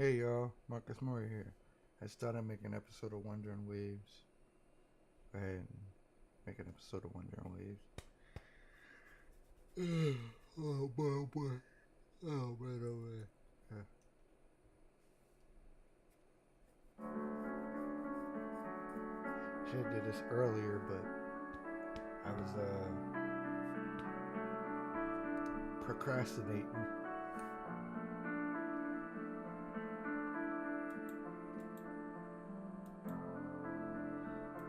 Hey y'all, Marcus Mori here. I started making an episode of Wuthering Waves. Go ahead and make an episode of Wuthering Waves. Oh boy, oh boy. Oh man, oh man. Should have did this earlier, but I was procrastinating.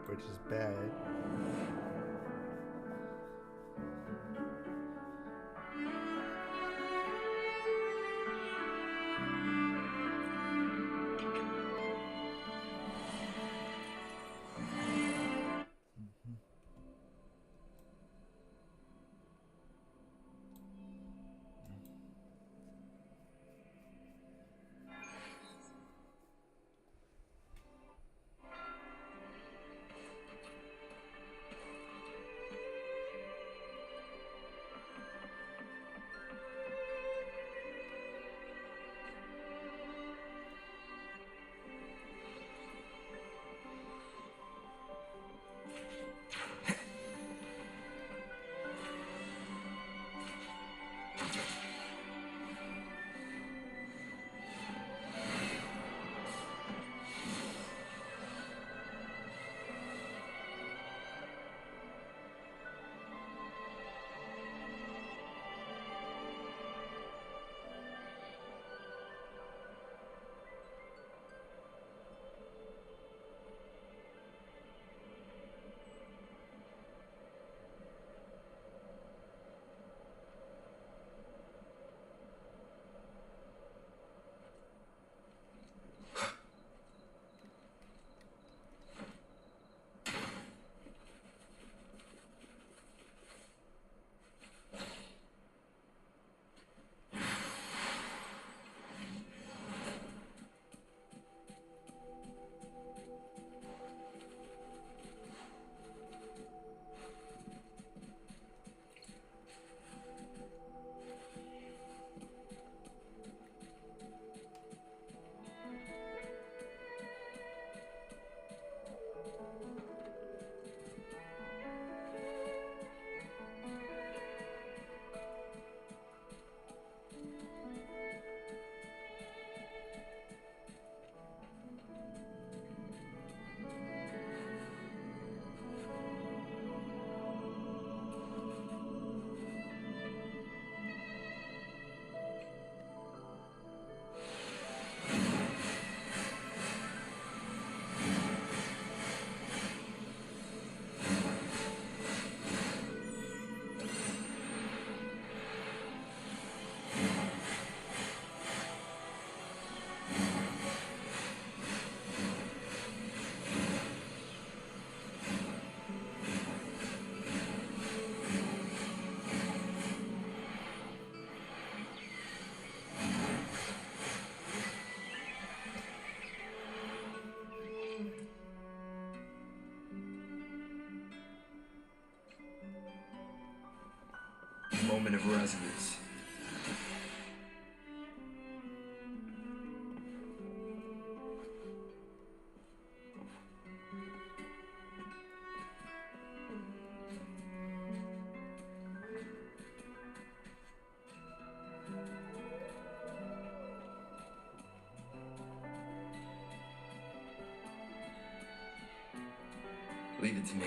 Which is bad. Moment of resonance. Leave it to me.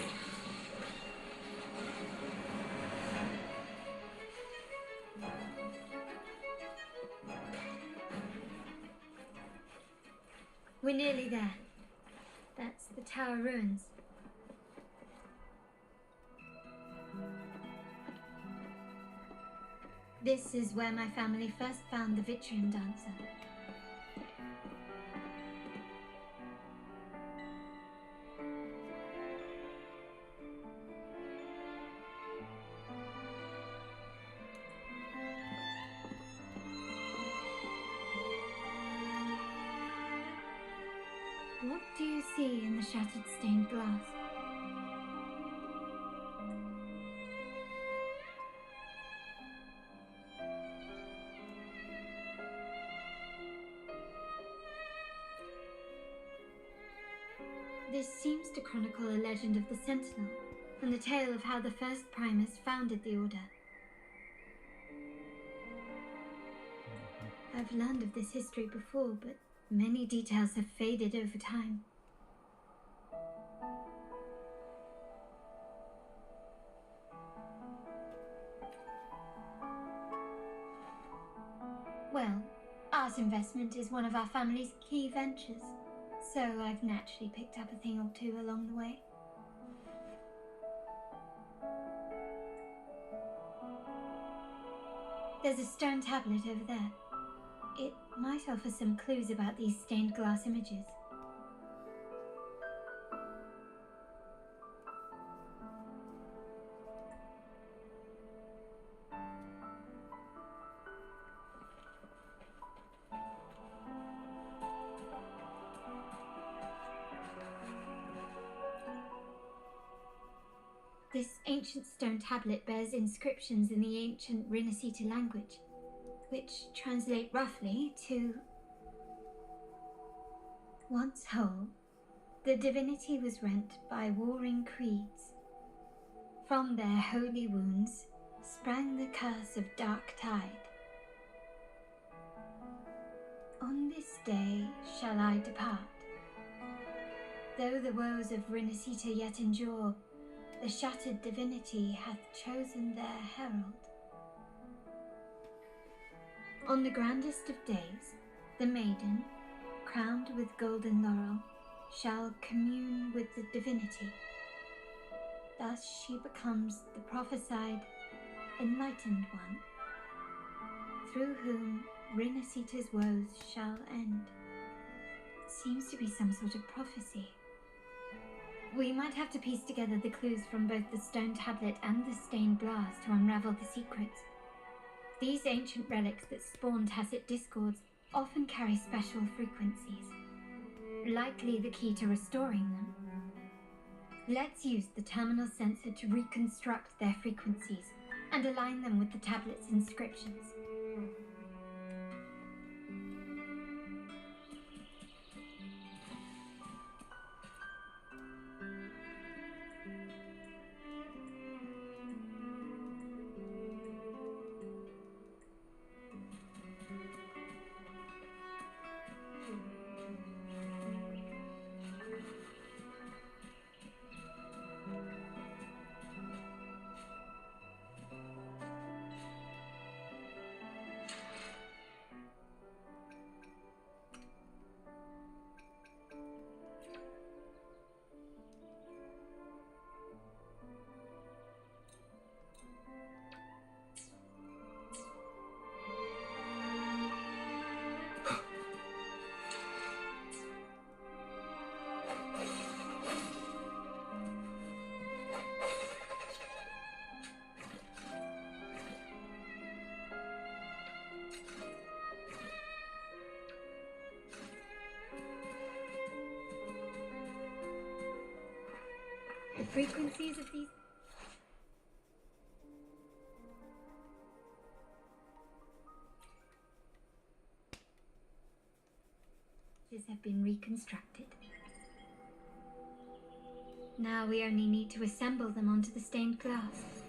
We're nearly there. That's the tower ruins. This is where my family first found the Vitrian dancer. What do you see in the shattered stained glass? This seems to chronicle a legend of the Sentinel and the tale of how the first Primus founded the Order. I've learned of this history before, but many details have faded over time. Well, art investment is one of our family's key ventures, so I've naturally picked up a thing or two along the way. There's a stone tablet over there. It might offer some clues about these stained glass images. This ancient stone tablet bears inscriptions in the ancient Rinascita language, which translate roughly to, "Once whole, the divinity was rent by warring creeds. From their holy wounds sprang the curse of dark tide. On this day shall I depart. Though the woes of Rinascita yet endure, the shattered divinity hath chosen their herald. On the grandest of days, the maiden, crowned with golden laurel, shall commune with the divinity. Thus she becomes the prophesied, enlightened one, through whom Rinascita's woes shall end." Seems to be some sort of prophecy. We might have to piece together the clues from both the stone tablet and the stained glass to unravel the secrets. These ancient relics that spawn tacit discords often carry special frequencies, likely the key to restoring them. Let's use the terminal sensor to reconstruct their frequencies and align them with the tablet's inscriptions. The frequencies of these have been reconstructed. Now we only need to assemble them onto the stained glass.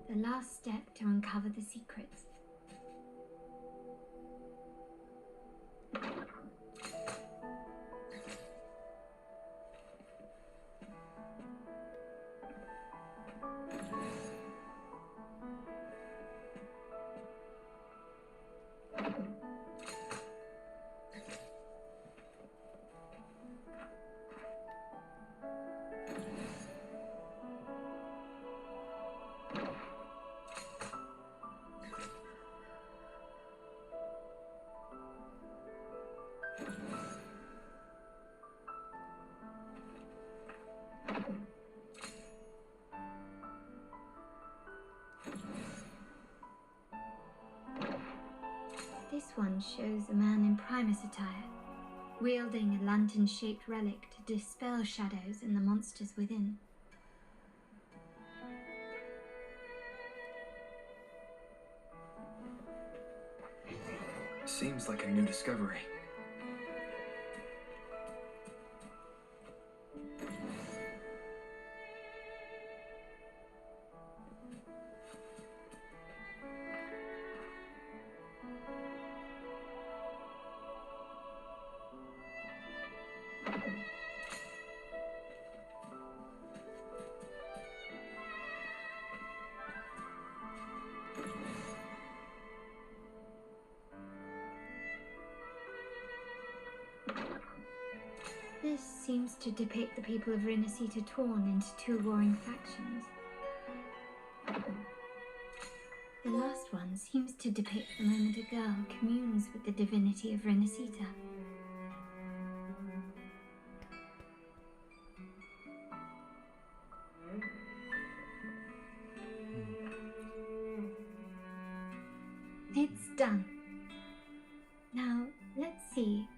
The last step to uncover the secrets. This one shows a man in Primus attire, wielding a lantern-shaped relic to dispel shadows and the monsters within. Seems like a new discovery. This seems to depict the people of Rinasita torn into two warring factions. The last one seems to depict the moment a girl communes with the divinity of Rinasita. It's done. Now, let's see.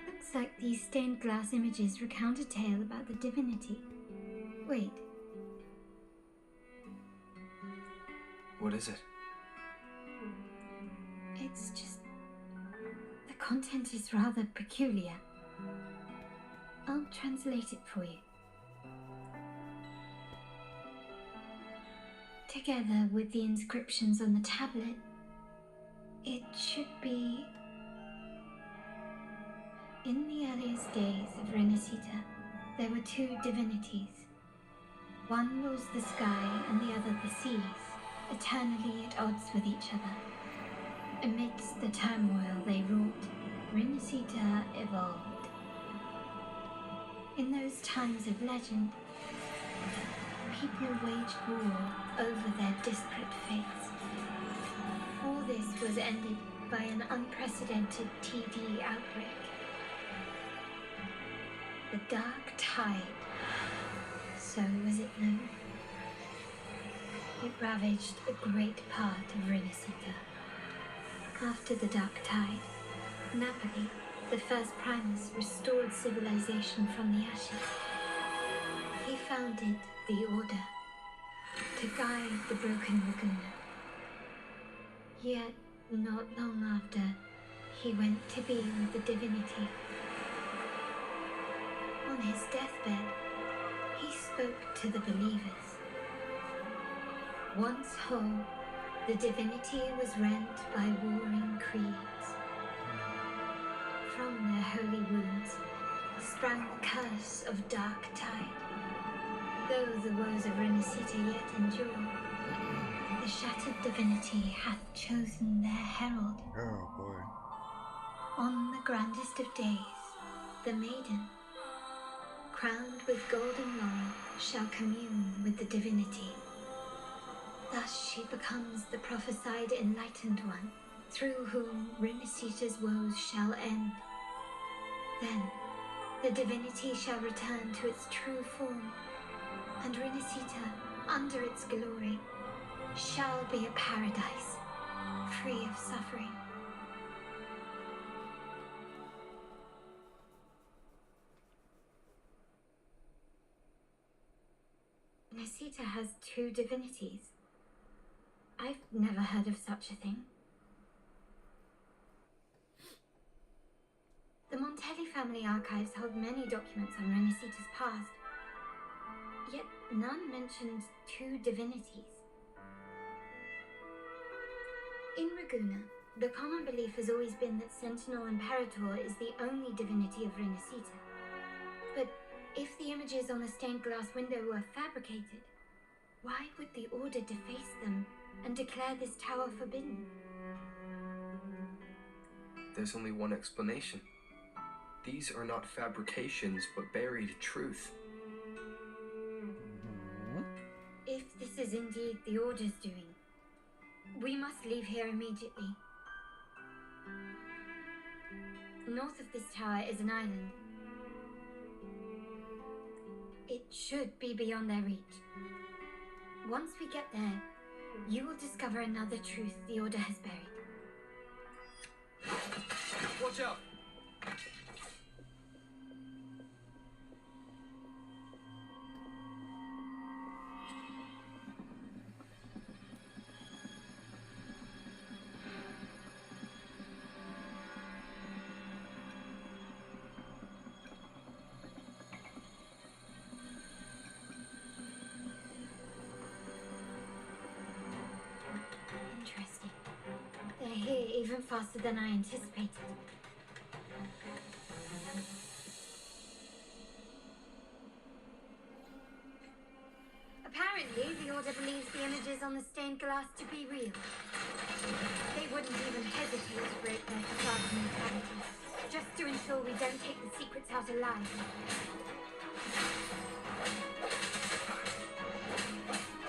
Looks like these stained glass images recount a tale about the divinity. Wait. What is it? It's just... the content is rather peculiar. I'll translate it for you. Together with the inscriptions on the tablet, it should be... In the earliest days of Rinasita, there were two divinities. One rules the sky and the other the seas, eternally at odds with each other. Amidst the turmoil they wrought, Rinasita evolved. In those times of legend, people waged war over their disparate fates. All this was ended by an unprecedented TD outbreak. The Dark Tide, so was it known. It ravaged a great part of Rinasita. After the Dark Tide, Napoli, the first Primus, restored civilization from the ashes. He founded the Order to guide the broken Laguna. Yet, not long after, he went to be with the divinity. On his deathbed, he spoke to the believers. Once whole, the divinity was rent by warring creeds. From their holy wounds sprang the curse of Dark Tide. Though the woes of Rinasita yet endure, the shattered divinity hath chosen their herald. Oh boy. On the grandest of days, the maiden, crowned with golden laurel, shall commune with the divinity. Thus she becomes the prophesied enlightened one, through whom Rinasita's woes shall end. Then, the divinity shall return to its true form, and Rinasita, under its glory, shall be a paradise, free of suffering. Rinasita has two divinities. I've never heard of such a thing. The Montelli family archives hold many documents on Rinasita's past, yet none mentions two divinities. In Ragusa, the common belief has always been that Sentinel Imperator is the only divinity of Rinasita. But if the images on the stained glass window were fabricated, why would the Order deface them and declare this tower forbidden? There's only one explanation. These are not fabrications, but buried truth. If this is indeed the Order's doing, we must leave here immediately. North of this tower is an island. It should be beyond their reach. Once we get there, you will discover another truth the Order has buried. Watch out! Interesting. They're here even faster than I anticipated. Apparently, the Order believes the images on the stained glass to be real. They wouldn't even hesitate to break their facade of neutrality, just to ensure we don't take the secrets out alive.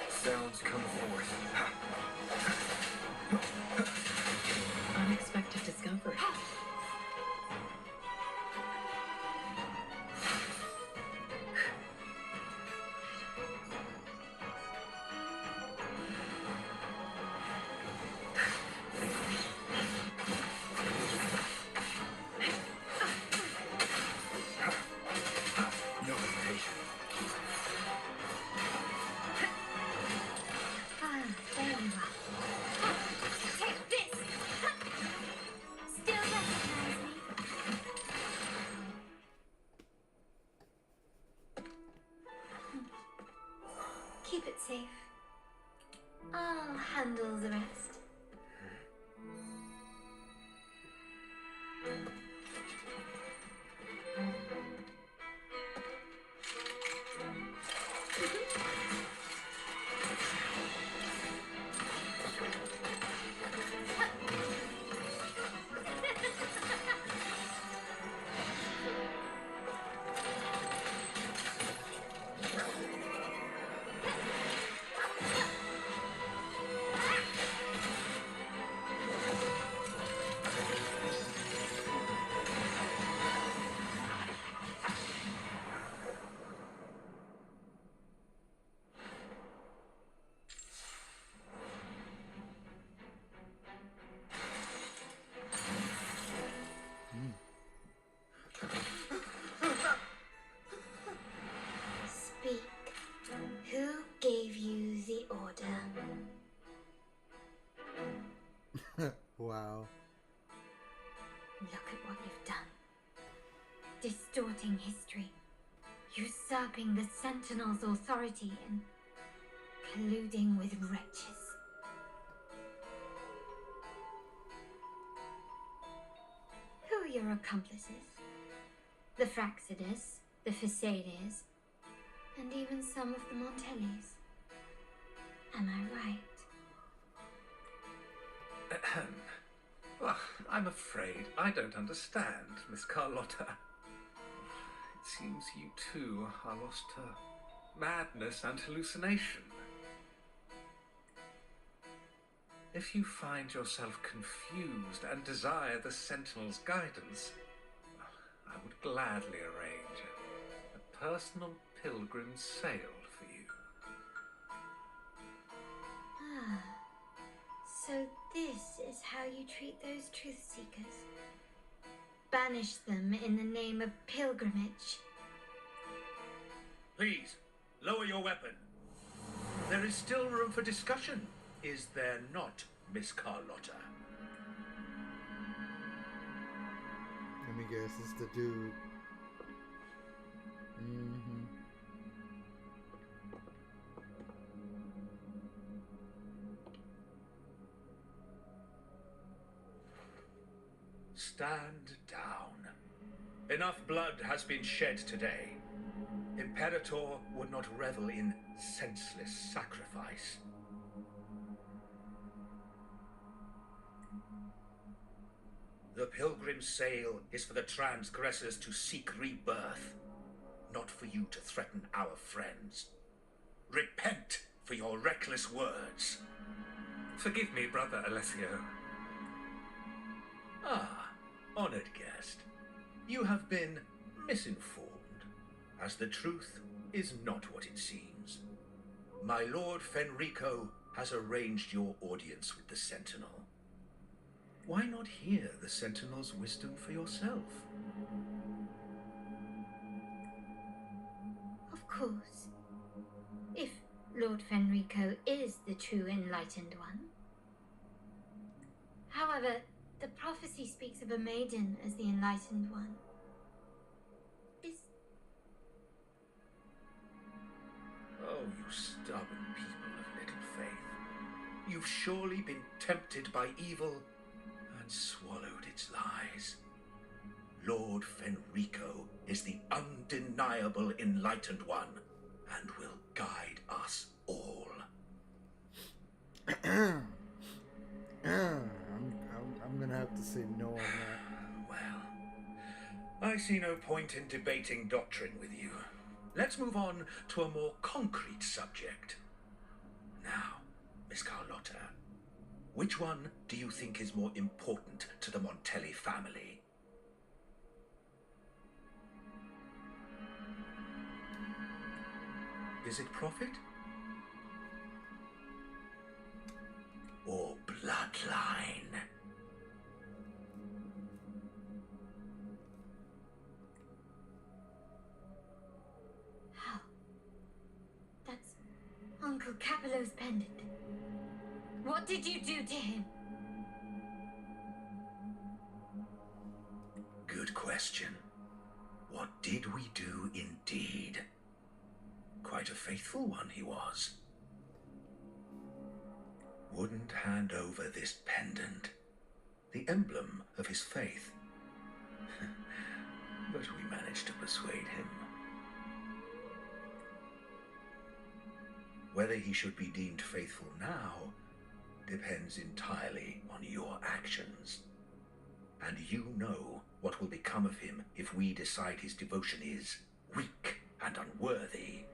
Sounds come forth. Unexpected discovery. No hesitation. Ah, there you are. Take this! Still recognize me? Keep it safe. I'll handle the rest. Speak. Who gave you the order? Wow. Look at what you've done. Distorting history, usurping the Sentinel's authority, and colluding with wretches. Who are your accomplices? The Fraxidus, the Facades, and even some of the Montellis. Am I right? Ahem. Well, I'm afraid I don't understand, Miss Carlotta. It seems you too are lost to madness and hallucination. If you find yourself confused and desire the Sentinel's guidance, I would gladly arrange a personal pilgrim's sail for you. Ah, so this is how you treat those truth seekers. Banish them in the name of pilgrimage. Please, lower your weapon. There is still room for discussion, is there not, Miss Carlotta? Let me guess, it's the dude. Stand down. Enough blood has been shed today. Imperator would not revel in senseless sacrifice. The pilgrim's sail is for the transgressors to seek rebirth, not for you to threaten our friends. Repent for your reckless words. Forgive me, Brother Alessio. Ah, honored guest. You have been misinformed, as the truth is not what it seems. My Lord Fenrico has arranged your audience with the Sentinel. Why not hear the Sentinel's wisdom for yourself? Of course. If Lord Fenrico is the true enlightened one. However, the prophecy speaks of a maiden as the enlightened one. Oh, you stubborn people of little faith. You've surely been tempted by evil and swallowed its lies. Lord Fenrico is the undeniable enlightened one and will guide us all. I'm gonna have to say no on that. Well, I see no point in debating doctrine with you. Let's move on to a more concrete subject. Now, Miss Carlotta, which one do you think is more important to the Montelli family? Is it profit? Or bloodline? How? That's Uncle Capello's pendant. What did you do to him? Good question. What did we do indeed? Quite a faithful one he was. Wouldn't hand over this pendant, the emblem of his faith. But we managed to persuade him. Whether he should be deemed faithful now depends entirely on your actions. And you know what will become of him if we decide his devotion is weak and unworthy.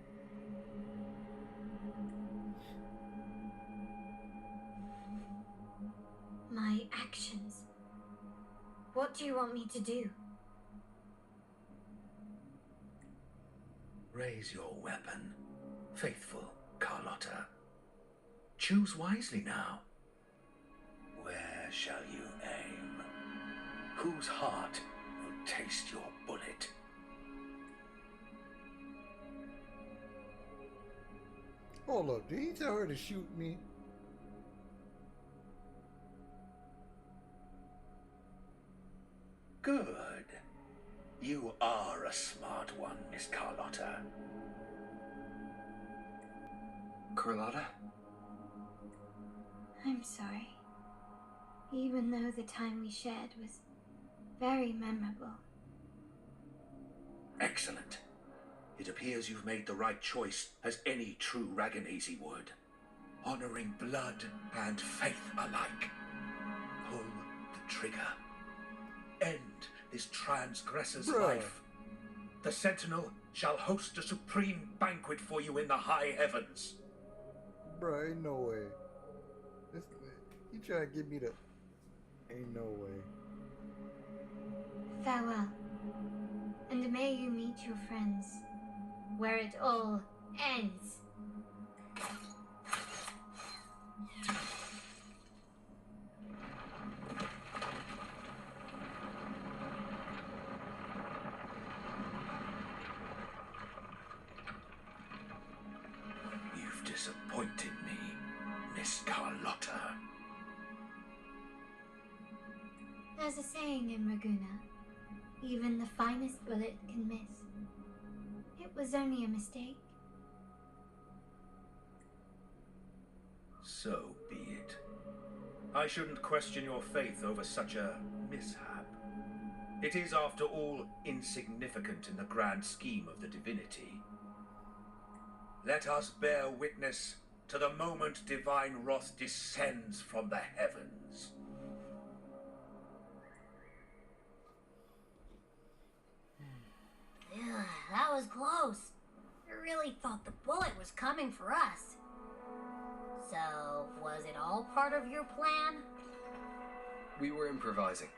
My actions. What do you want me to do? Raise your weapon, faithful Carlotta. Choose wisely now. Where shall you aim? Whose heart will taste your bullet? Hold up, did he tell her to shoot me? Good. You are a smart one, Miss Carlotta. Carlotta? I'm sorry. Even though the time we shared was very memorable. Excellent. It appears you've made the right choice, as any true Ragganese would. Honoring blood and faith alike. Pull the trigger. End this transgressor's life. The Sentinel shall host a supreme banquet for you in the high heavens. Bruh, ain't no way. You trying to give me the... Ain't no way. Farewell. And may you meet your friends where it all ends. You've disappointed me, Miss Carlotta. There's a saying in Raguna, even the finest bullet can miss. It was only a mistake. So be it. I shouldn't question your faith over such a mishap. It is, after all, insignificant in the grand scheme of the divinity. Let us bear witness to the moment divine wrath descends from the heavens. Ugh, that was close. I really thought the bullet was coming for us. So, was it all part of your plan? We were improvising.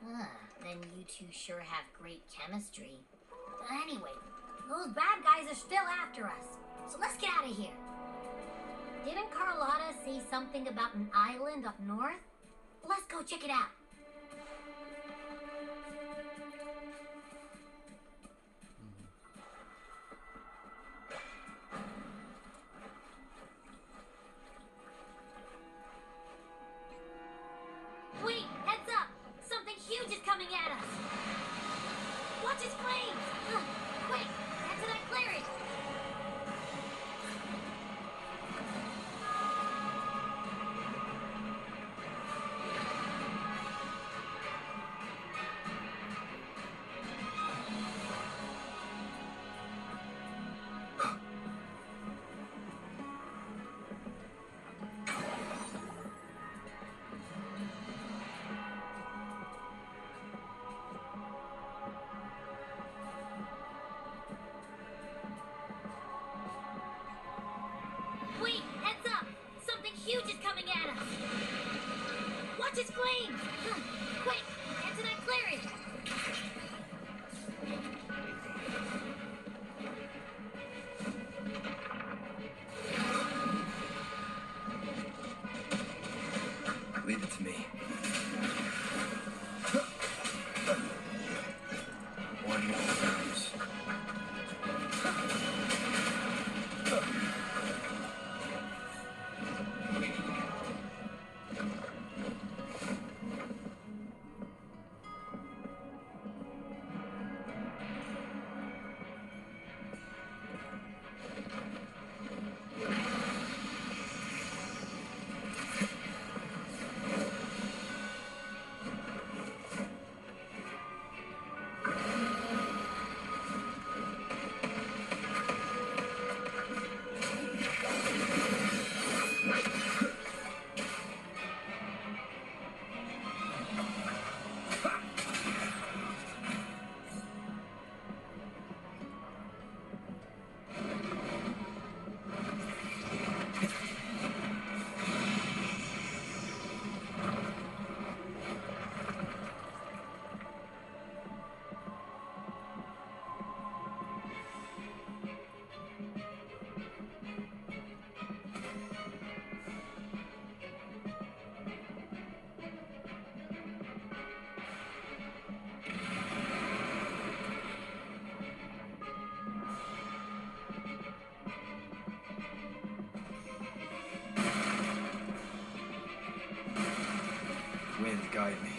Then you two sure have great chemistry. But anyway, those bad guys are still after us. So let's get out of here. Didn't Carlotta say something about an island up north? Let's go check it out. Wait, heads up! Something huge is coming at us! Watch its flames! Quick, head to that clearing! his flames! Quick, get to that clearing! Leave it to me. One more sounds. Wind, guide me.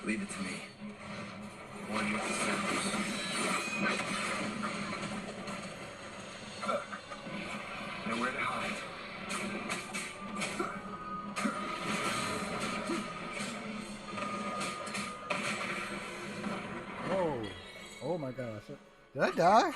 Leave it to me. One with the sounds. Nowhere to hide. Whoa. Oh my gosh. Did I die?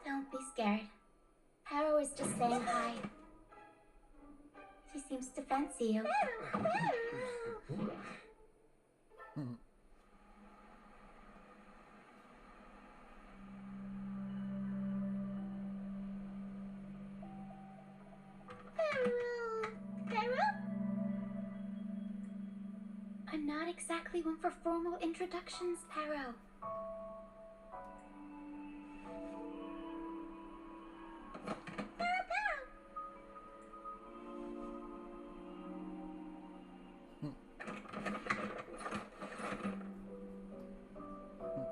Don't be scared. Harrow is just saying hi. He seems to fancy you. I'm not exactly one for formal introductions, Harrow.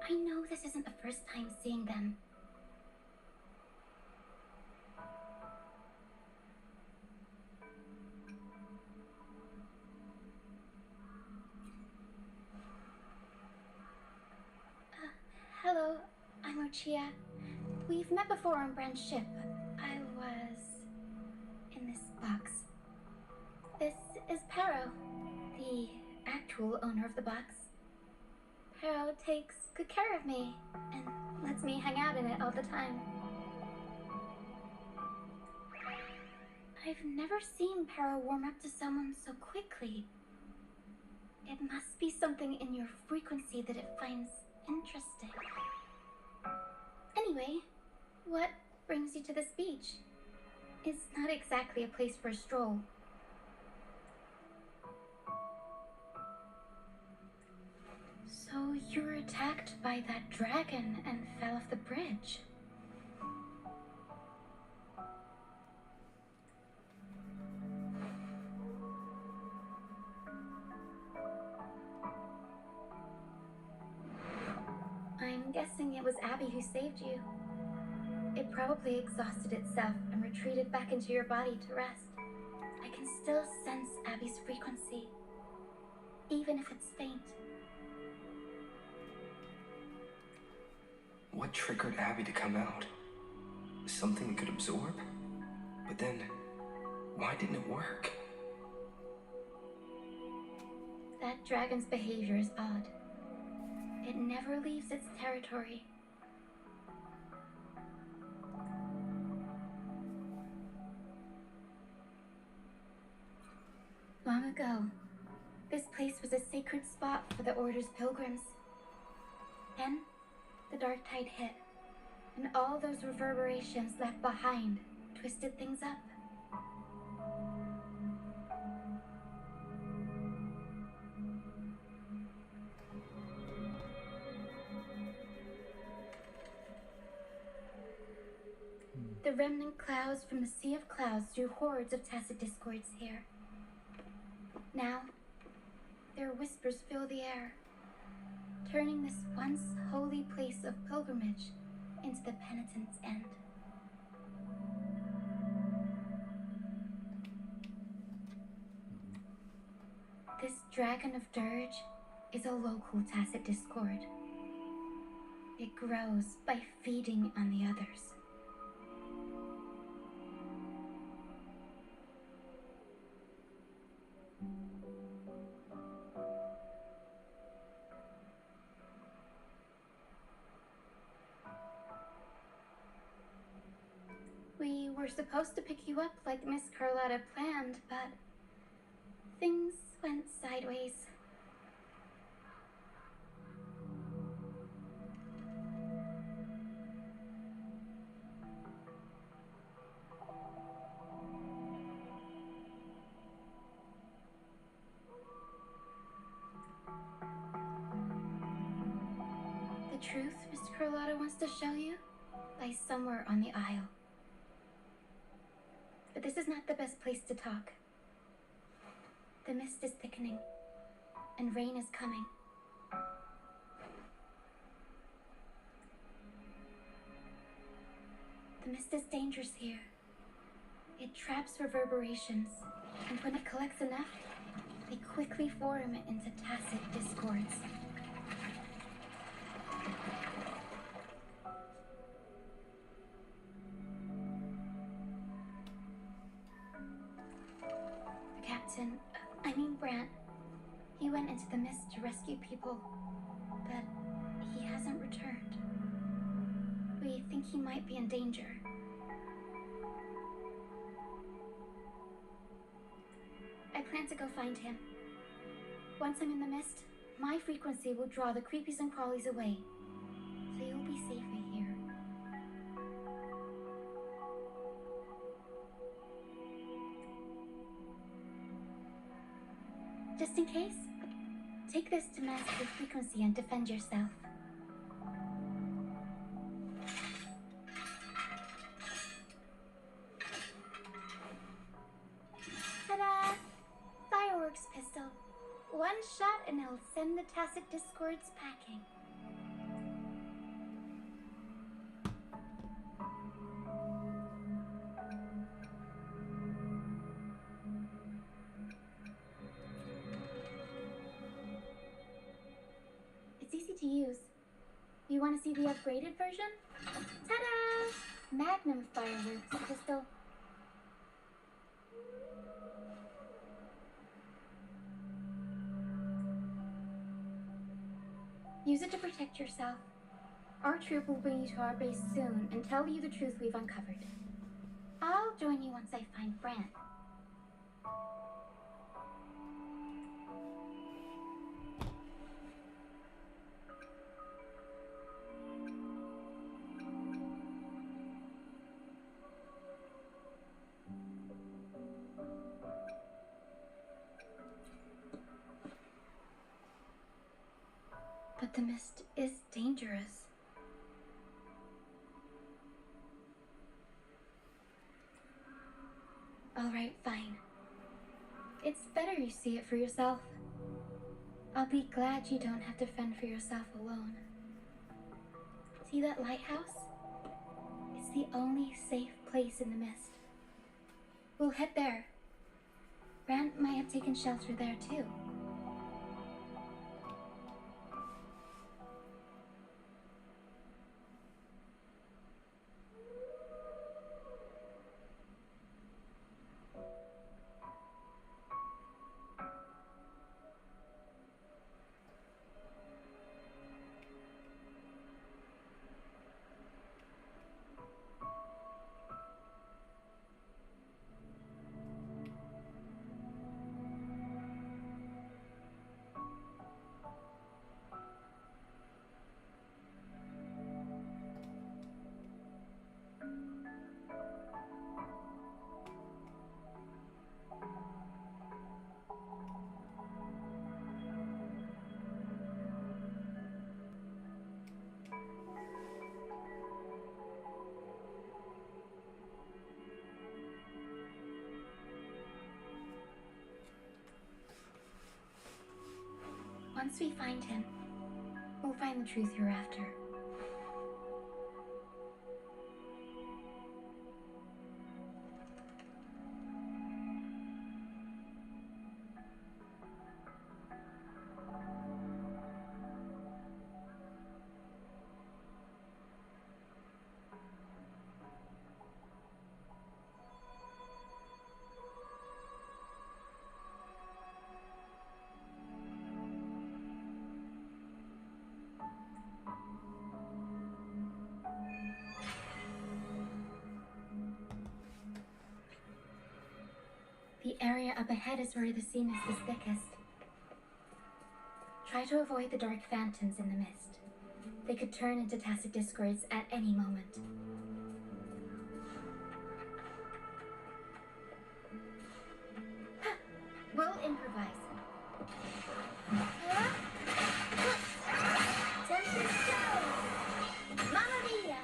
I know this isn't the first time seeing them. Hello, I'm Ochia. We've met before on Brand's ship. I was in this box. This is Pero, the actual owner of the box. Pero takes good care of me and lets me hang out in it all the time. I've never seen Pero warm up to someone so quickly. It must be something in your frequency that it finds interesting. Anyway, what brings you to this beach? It's not exactly a place for a stroll. So you were attacked by that dragon and fell off the bridge. I'm guessing it was Abby who saved you. It probably exhausted itself and retreated back into your body to rest. I can still sense Abby's frequency, even if it's faint. What triggered Abby to come out? Something it could absorb? But then, why didn't it work? That dragon's behavior is odd. It never leaves its territory. Long ago, this place was a sacred spot for the Order's pilgrims. Then, the dark tide hit, and all those reverberations left behind twisted things up. The remnant clouds from the Sea of Clouds drew hordes of tacit discords here. Now, their whispers fill the air, turning this once holy place of pilgrimage into the penitent's end. This dragon of dirge is a local tacit discord. It grows by feeding on the others. We were supposed to pick you up like Miss Carlotta planned, but things went sideways. The truth Miss Carlotta wants to show you lies somewhere on the aisle. But this is not the best place to talk. The mist is thickening, and rain is coming. The mist is dangerous here. It traps reverberations, and when it collects enough, they quickly form into tacit discords. Brant. He went into the mist to rescue people, but he hasn't returned. We think he might be in danger. I plan to go find him. Once I'm in the mist, my frequency will draw the creepies and crawlies away, so you'll be safe here. Just in case, take this to mask your frequency and defend yourself. Ta-da! Fireworks pistol. One shot and it'll send the tacit discords packing. It's easy to use. You want to see the upgraded version? Ta-da! Magnum fireworks pistol. Use it to protect yourself. Our troop will bring you to our base soon and tell you the truth we've uncovered. I'll join you once I find Brant. But the mist is dangerous. Alright, fine. It's better you see it for yourself. I'll be glad you don't have to fend for yourself alone. See that lighthouse? It's the only safe place in the mist. We'll head there. Rand might have taken shelter there too. Once we find him, we'll find the truth hereafter. The area up ahead is where the sea mist is thickest. Try to avoid the dark phantoms in the mist. They could turn into tacit discords at any moment. We'll improvise. Tempest go! Mamma mia!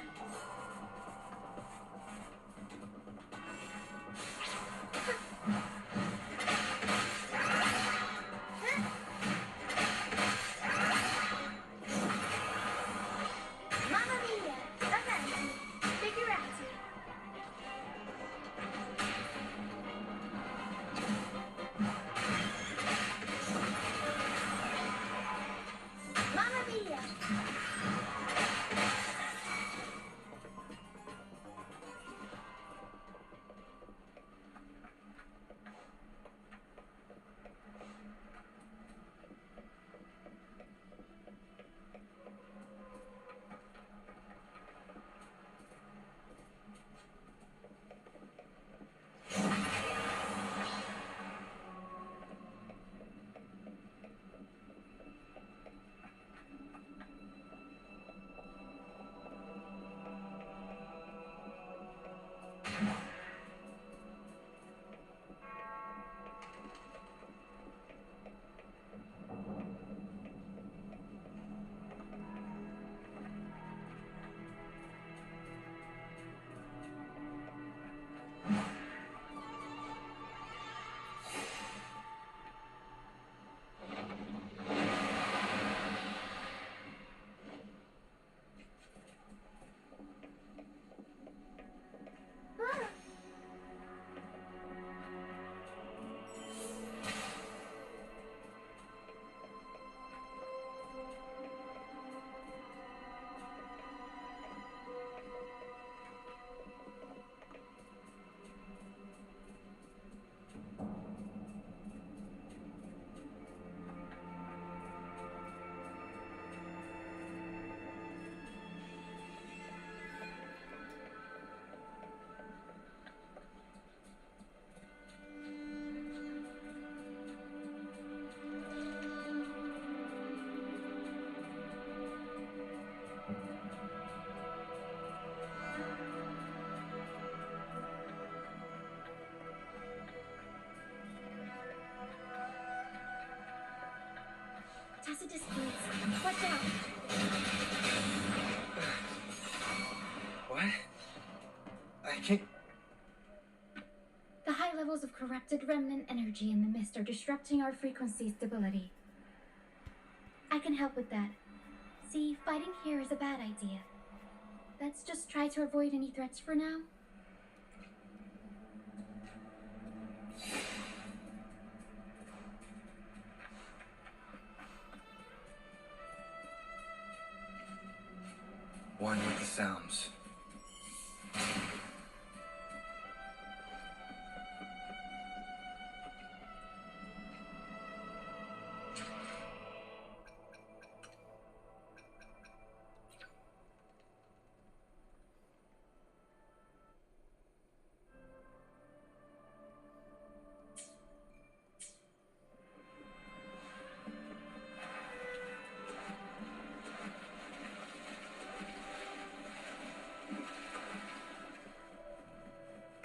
Tacit discords. Watch out! What? I can't... The high levels of corrupted remnant energy in the mist are disrupting our frequency stability. I can help with that. See, fighting here is a bad idea. Let's just try to avoid any threats for now. One with the sounds.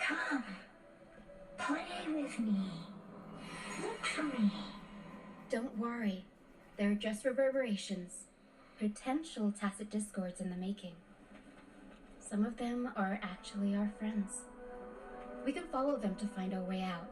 Come, play with me. Look for me. Don't worry. They're just reverberations. Potential tacit discords in the making. Some of them are actually our friends. We can follow them to find our way out.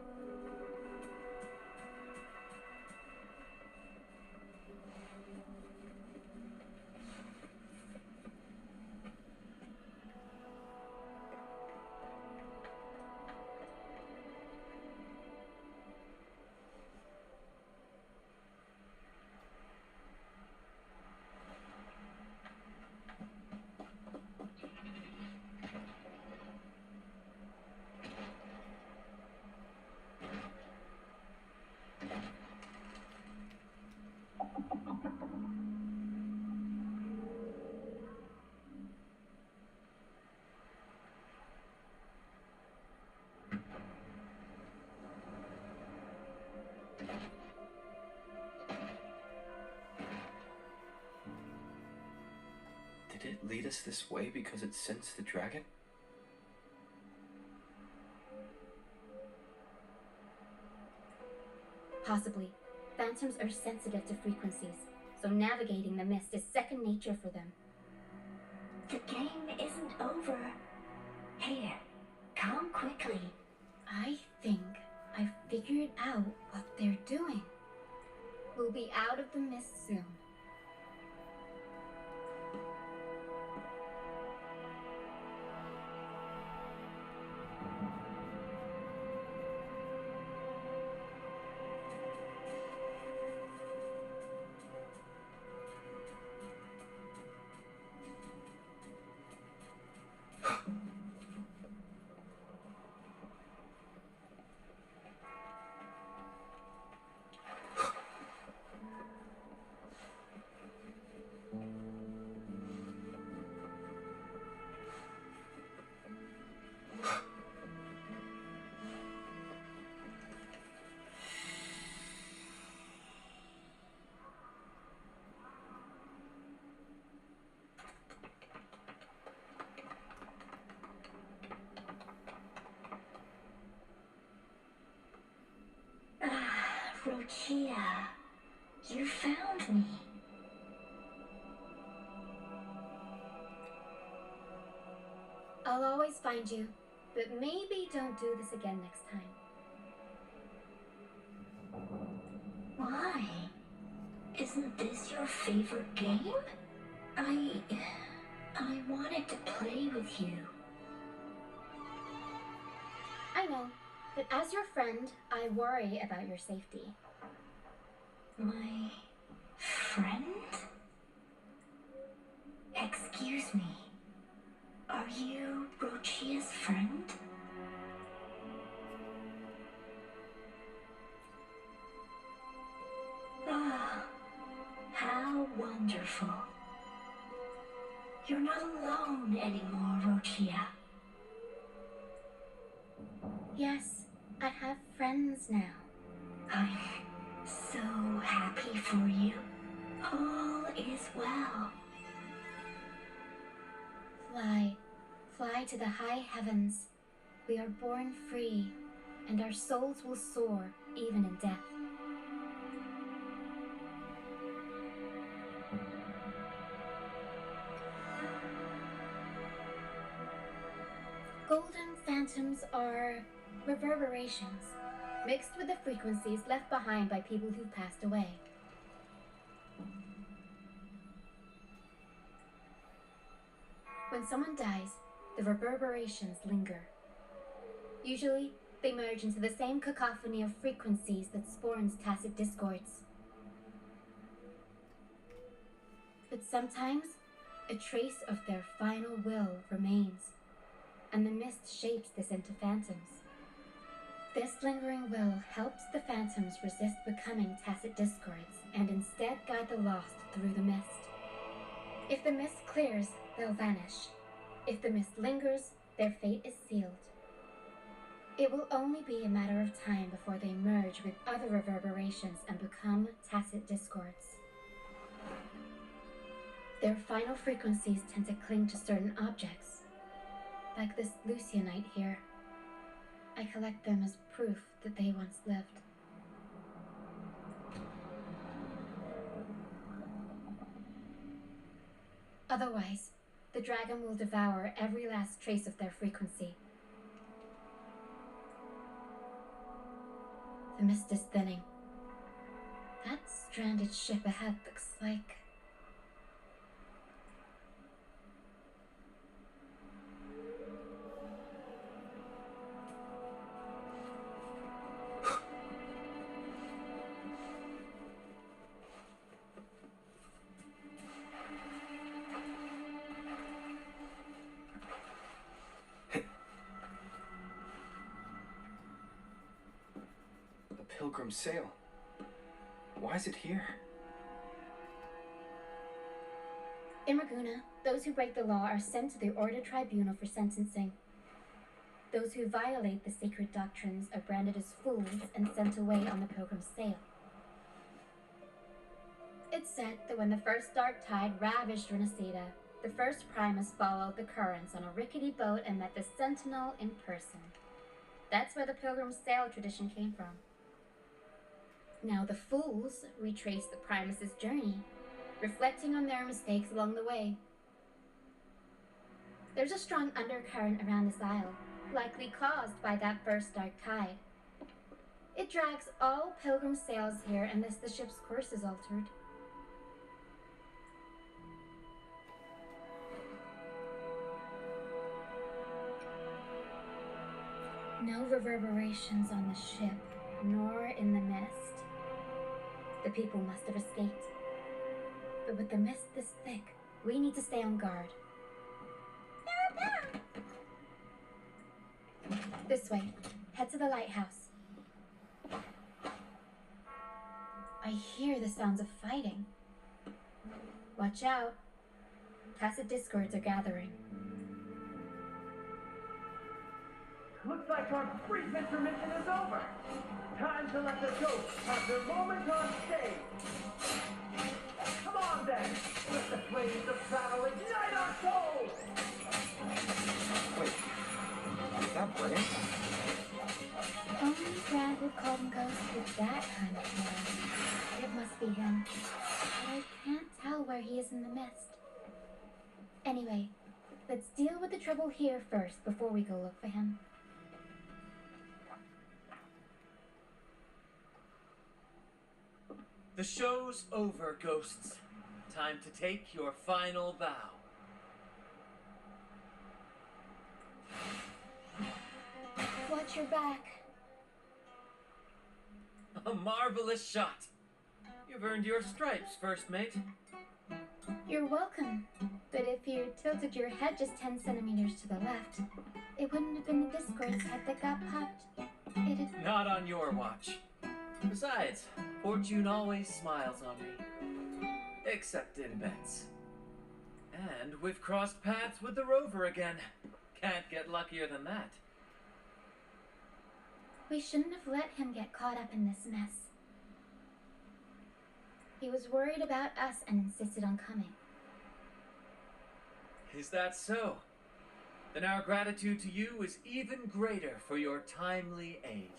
Did it lead us this way because it sensed the dragon? Possibly. Phantoms are sensitive to frequencies, so navigating the mist is second nature for them. The game isn't over. Here, come quickly. I think I figured out what they're doing. We'll be out of the mist soon. Rochia, you found me. I'll always find you, but maybe don't do this again next time. Why? Isn't this your favorite game? I wanted to play with you. I know, but as your friend, I worry about your safety. My friend? Excuse me. Are you Rochia's friend? Ah, how wonderful. You're not alone anymore, Rochia. Yes, I have friends now. I'm so happy for you. All is well. Fly, fly to the high heavens. We are born free, and our souls will soar even in death. golden phantoms are reverberations, mixed with the frequencies left behind by people who've passed away. When someone dies, the reverberations linger. Usually, they merge into the same cacophony of frequencies that spawns tacit discords. But sometimes, a trace of their final will remains, and the mist shapes this into phantoms. This lingering will helps the phantoms resist becoming tacit discords and instead guide the lost through the mist. If the mist clears, they'll vanish. If the mist lingers, their fate is sealed. It will only be a matter of time before they merge with other reverberations and become tacit discords. Their final frequencies tend to cling to certain objects, like this Lucianite here. I collect them as proof that they once lived. Otherwise, the dragon will devour every last trace of their frequency. The mist is thinning. That stranded ship ahead looks like... Pilgrim sail. Why is it here? In Raguna, those who break the law are sent to the Order Tribunal for sentencing. Those who violate the sacred doctrines are branded as fools and sent away on the Pilgrim's sail. It's said that when the first dark tide ravaged Renacida, the first Primus followed the currents on a rickety boat and met the Sentinel in person. That's where the Pilgrim's sail tradition came from. Now the fools retrace the Primus's journey, reflecting on their mistakes along the way. There's a strong undercurrent around this isle, likely caused by that first dark tide. It drags all Pilgrim sails here, and thus the ship's course is altered. No reverberations on the ship, nor in the mist. The people must have escaped. But with the mist this thick, we need to stay on guard. This way. Head to the lighthouse. I hear the sounds of fighting. Watch out. Tacit discords are gathering. Looks like our brief intermission is over. Time to let the ghosts have their moment on stage. Come on then, let the flames of battle ignite our souls! Wait, is that Bray? Only Brad would call him ghosts with that kind of power. It must be him. But I can't tell where he is in the mist. Anyway, let's deal with the trouble here first before we go look for him. The show's over, ghosts. Time to take your final bow. Watch your back. A marvelous shot. You've earned your stripes, first mate. You're welcome. But if you tilted your head just 10 centimeters to the left, it wouldn't have been the Discord's head that got popped. It'd... Not on your watch. Besides, fortune always smiles on me. Except in bets. And we've crossed paths with the rover again. Can't get luckier than that. We shouldn't have let him get caught up in this mess. He was worried about us and insisted on coming. Is that so? Then our gratitude to you is even greater for your timely aid.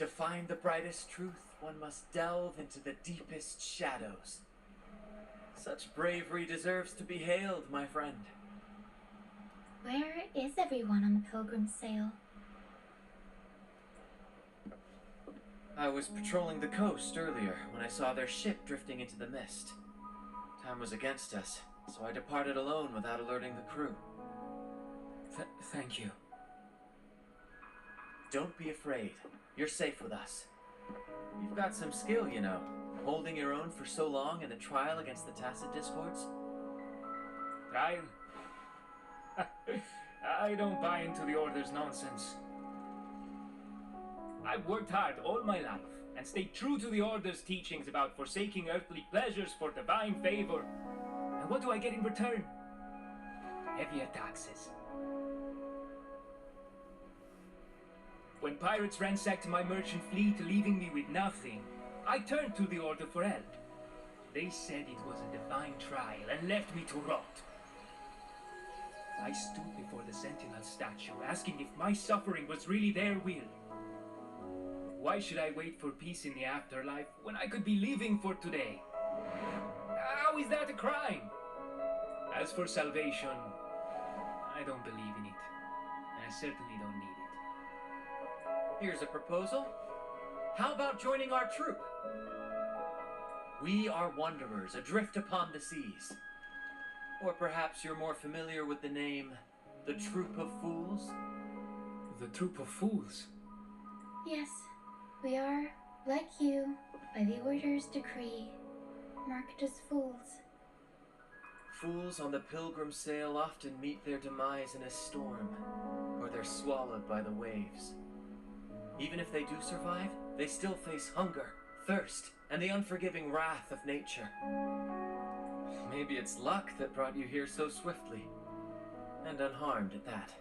To find the brightest truth, one must delve into the deepest shadows. Such bravery deserves to be hailed, my friend. Where is everyone on the Pilgrim sail? I was patrolling the coast earlier when I saw their ship drifting into the mist. Time was against us, so I departed alone without alerting the crew. Thank you. Don't be afraid. You're safe with us. You've got some skill, you know, holding your own for so long in a trial against the Tacit Discords. Trial? I don't buy into the Order's nonsense. I've worked hard all my life and stayed true to the Order's teachings about forsaking earthly pleasures for divine favor. And what do I get in return? Heavier taxes. When pirates ransacked my merchant fleet, leaving me with nothing, I turned to the Order for help. They said it was a divine trial and left me to rot. I stood before the Sentinel statue, asking if my suffering was really their will. Why should I wait for peace in the afterlife when I could be living for today? How is that a crime? As for salvation, I don't believe in it, and I certainly don't need it. Here's a proposal. How about joining our troop? We are wanderers adrift upon the seas. Or perhaps you're more familiar with the name, the Troop of Fools? The Troop of Fools? Yes, we are, like you, by the Order's decree, marked as fools. Fools on the Pilgrim sail often meet their demise in a storm, or they're swallowed by the waves. Even if they do survive, they still face hunger, thirst, and the unforgiving wrath of nature. Maybe it's luck that brought you here so swiftly, and unharmed at that.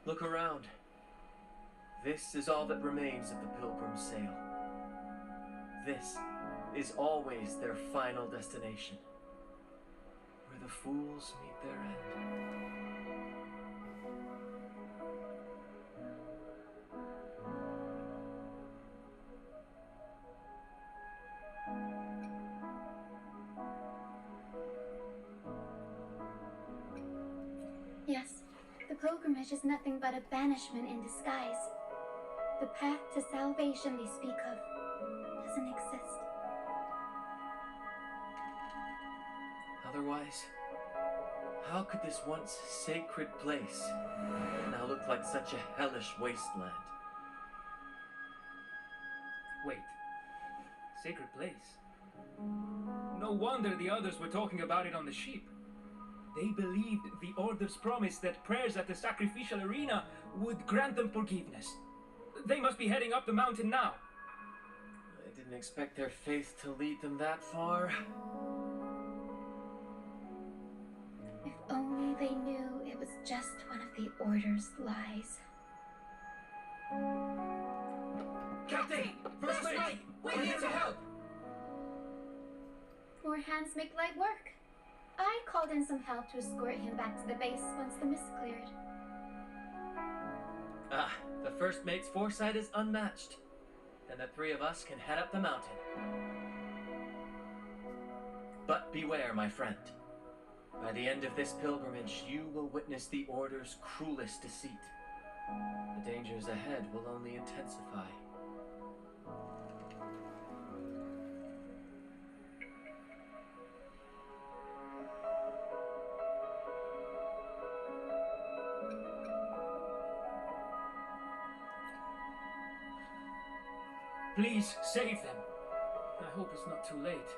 Look around. This is all that remains of the Pilgrim's sail. This is always their final destination, where the fools meet their end. Yes, the pilgrimage is nothing but a banishment in disguise. The path to salvation they speak of doesn't exist. Otherwise, how could this once sacred place now look like such a hellish wasteland? Wait. Sacred place? No wonder the others were talking about it on the ship. They believed the Order's promise that prayers at the sacrificial arena would grant them forgiveness. They must be heading up the mountain now. I didn't expect their faith to lead them that far. If only they knew it was just one of the Order's lies. Captain! First Mate! We're here to help! More hands make light work. I called in some help to escort him back to the base once the mist cleared. Ah, the first mate's foresight is unmatched. Then the three of us can head up the mountain. But beware, my friend. By the end of this pilgrimage, you will witness the Order's cruelest deceit. The dangers ahead will only intensify. Please, save them. I hope it's not too late.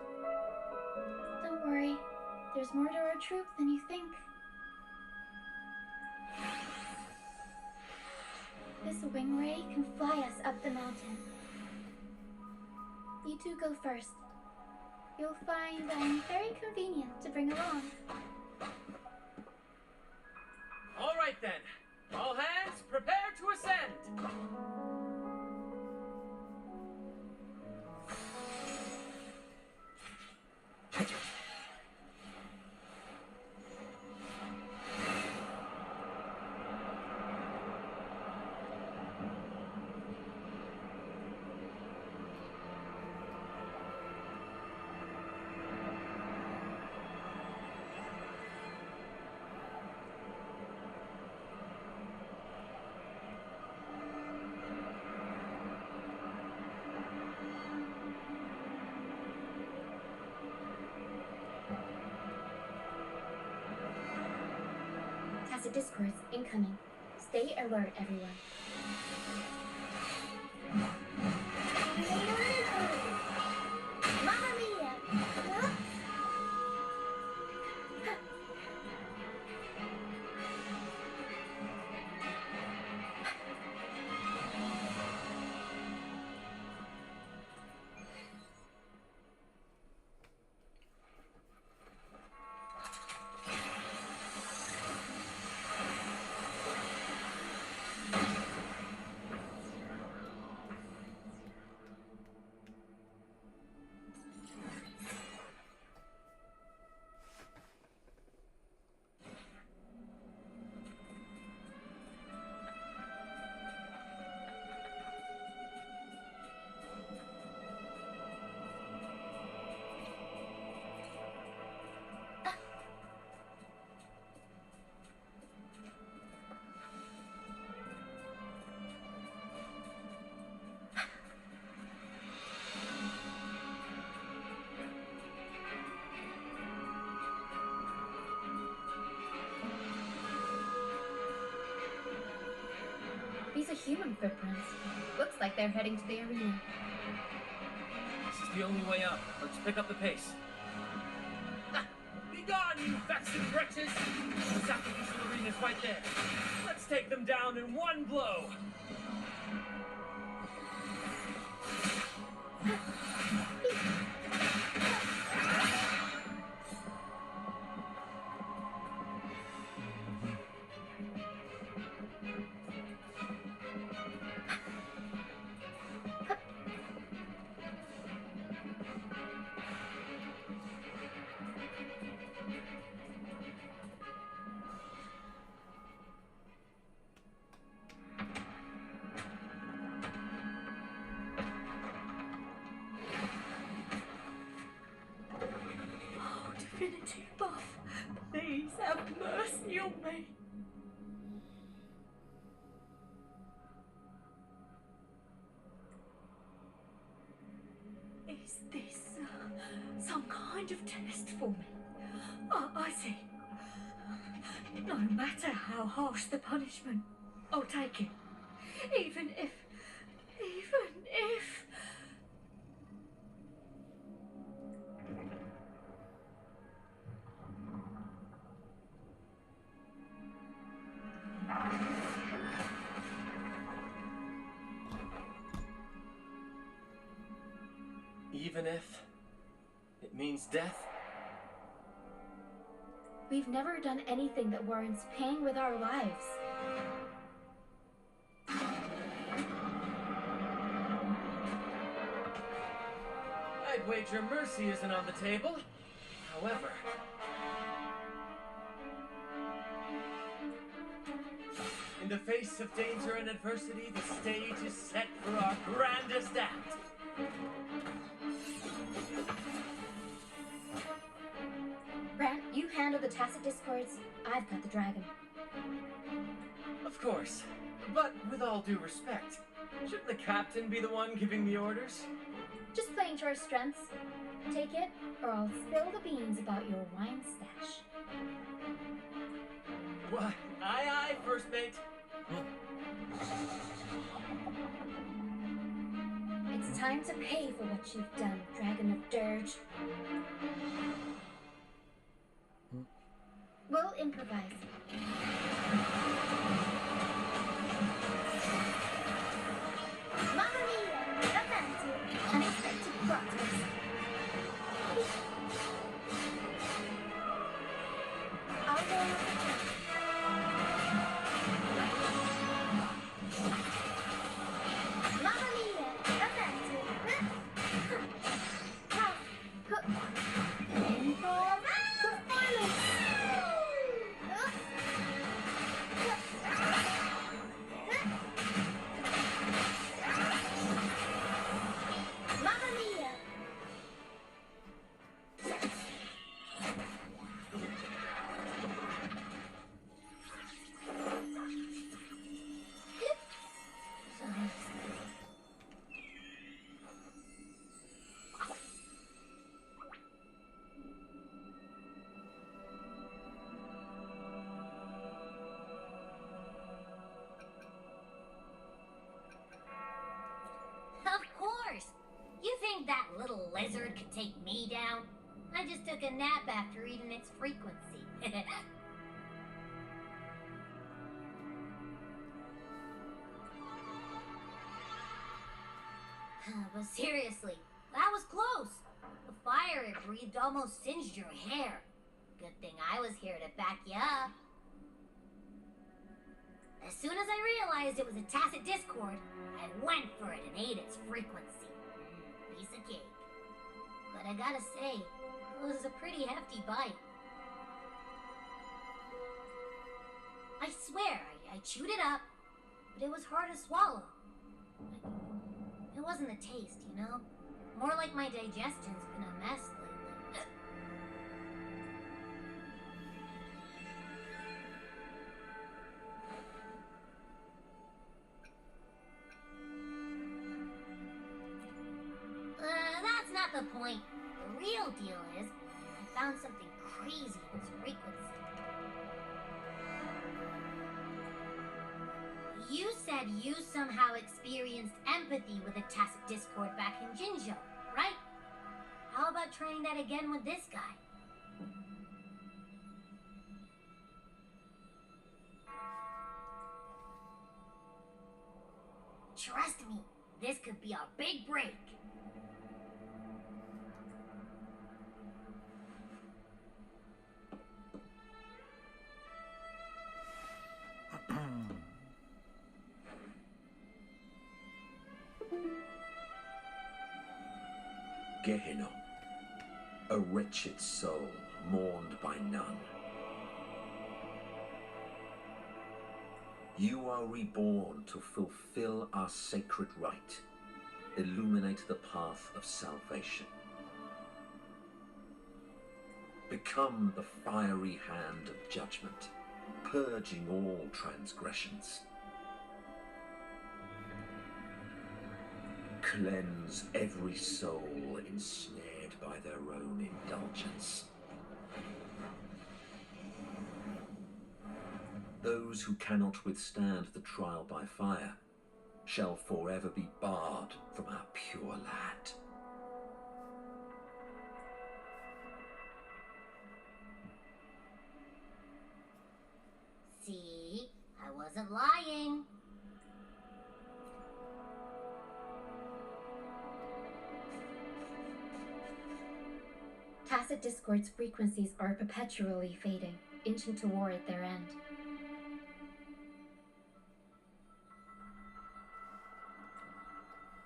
Don't worry, there's more to our troop than you think. This wing ray can fly us up the mountain. You two go first. You'll find I'm very convenient to bring along. All right then. All hands, prepare to ascend. tacit discords incoming. Stay alert, everyone. Mamma mia! Huh? These are human footprints. Looks like they're heading to the arena. This is the only way up. Let's pick up the pace. Ah, be gone, you vexing wretches! The sacrificial arena's right there. Let's take them down in one blow! Divinity buff, please have mercy on me. Is this some kind of test for me? I see. No matter how harsh the punishment, I'll take it. Even if... Even if it means death? We've never done anything that warrants paying with our lives. I'd wager mercy isn't on the table. However... in the face of danger and adversity, the stage is set for our grandest act. Brant, you handle the tacit discords. I've got the dragon. Of course, but with all due respect, shouldn't the captain be the one giving the orders? Just playing to our strengths. Take it, or I'll spill the beans about your wine stash. Why, aye, first mate. It's time to pay for what you've done, Dragon of Dirge. We'll improvise. Mamma mia! Avanti! Unexpected plot twist. I'll go with the top. Mamma mia! Avanti! In for performance! lizard could take me down. I just took a nap after reading its frequency. But seriously, that was close. The fire it breathed almost singed your hair. Good thing I was here to back you up. As soon as I realized it was a tacit discord, I went for it and ate its frequency. Piece of cake. But I gotta say, it was a pretty hefty bite. I swear, I chewed it up, but it was hard to swallow. It wasn't the taste, you know? More like my digestion's been a mess lately. That's not the point. The real deal is, I found something crazy in its frequency. You said you somehow experienced empathy with a tacit discord back in Jinzhou, right? How about trying that again with this guy? Trust me, this could be our big break. Gehenna, a wretched soul mourned by none. You are reborn to fulfill our sacred rite, illuminate the path of salvation. Become the fiery hand of judgment, purging all transgressions. Cleanse every soul ensnared by their own indulgence. Those who cannot withstand the trial by fire shall forever be barred from our pure land. See? I wasn't lying. Tacit discord's frequencies are perpetually fading, inching toward their end.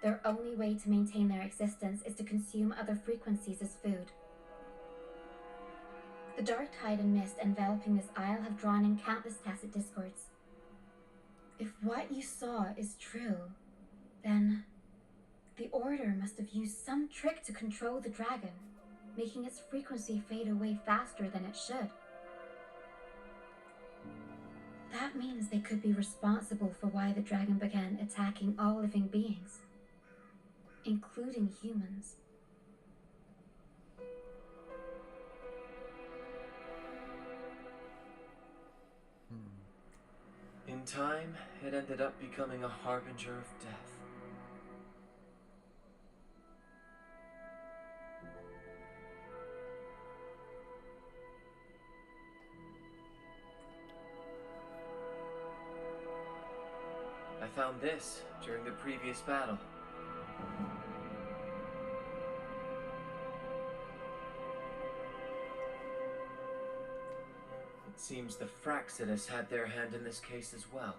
Their only way to maintain their existence is to consume other frequencies as food. The dark tide and mist enveloping this isle have drawn in countless tacit discords. If what you saw is true, then the Order must have used some trick to control the dragon, making its frequency fade away faster than it should. That means they could be responsible for why the dragon began attacking all living beings, including humans. In time, it ended up becoming a harbinger of death. I found this during the previous battle. It seems the Fraxidus had their hand in this case as well.